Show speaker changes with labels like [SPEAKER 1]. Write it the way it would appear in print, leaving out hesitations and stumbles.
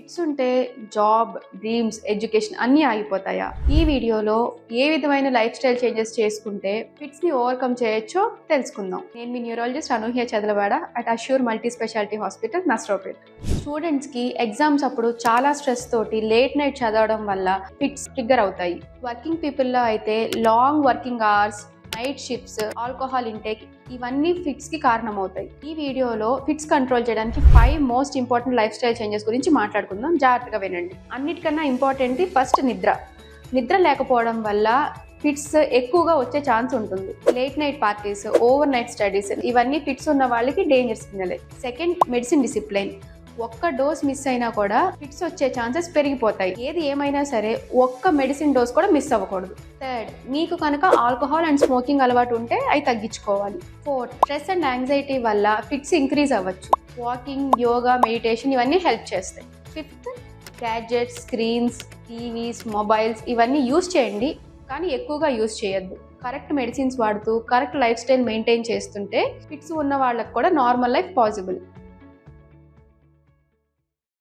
[SPEAKER 1] Fits ఉంటే job, dreams, education అన్నీ ఆగిపోతాయా? ఈ వీడియోలో ఏ విధమైన లైఫ్ స్టైల్ చేంజెస్ చేసుకుంటే ఫిట్స్ ని ఓవర్కమ్ చేయొచ్చో తెలుసుకుందాం. నేను మీ neurologist Anuhya Chadalavada at Assure multi speciality hospital, Nasropet. Students కి ఎగ్జామ్స్ అప్పుడు చాలా స్ట్రెస్ తోటి లేట్ నైట్ చదవడం వల్ల ఫిట్స్ ట్రిగ్గర్ అవుతాయి. వర్కింగ్ పీపుల్ లో అయితే long working hours, night shifts, alcohol intake ఇవన్నీ ఫిట్స్ కి కారణమవుతాయి. ఈ వీడియోలో ఫిట్స్ కంట్రోల్ చేయడానికి 5 most important lifestyle changes గురించి మాట్లాడుకుందాం. జాగ్రత్తగా వినండి. అన్నిటికన్నా ఇంపార్టెంట్ ఫస్ట్ నిద్ర లేకపోవడం వల్ల ఫిట్స్ ఎక్కువగా వచ్చే ఛాన్స్ ఉంటుంది. Late night parties, overnight studies ఇవన్నీ ఫిట్స్ ఉన్న వాళ్ళకి డేంజర్ సిగ్నలే. Second, medicine discipline. ఒక్క డోస్ మిస్ అయినా కూడా ఫిట్స్ వచ్చే ఛాన్సెస్ పెరిగిపోతాయి. ఏది ఏమైనా సరే ఒక్క మెడిసిన్ డోస్ కూడా మిస్ అవ్వకూడదు. థర్డ్, మీకు కనుక ఆల్కహాల్ అండ్ స్మోకింగ్ అలవాటు ఉంటే అవి తగ్గించుకోవాలి. ఫోర్త్, స్ట్రెస్ అండ్ యాంగ్జైటీ వల్ల ఫిట్స్ ఇంక్రీజ్ అవ్వచ్చు. వాకింగ్, యోగా, మెడిటేషన్ ఇవన్నీ హెల్ప్ చేస్తాయి. Fifth, gadgets, screens, TVs, mobiles ఇవన్నీ యూజ్ చేయండి, కానీ ఎక్కువగా యూజ్ చేయొద్దు. కరెక్ట్ మెడిసిన్స్ వాడుతూ కరెక్ట్ లైఫ్ స్టైల్ మెయింటైన్ చేస్తుంటే ఫిట్స్ ఉన్న వాళ్ళకి కూడా నార్మల్ లైఫ్ పాసిబుల్.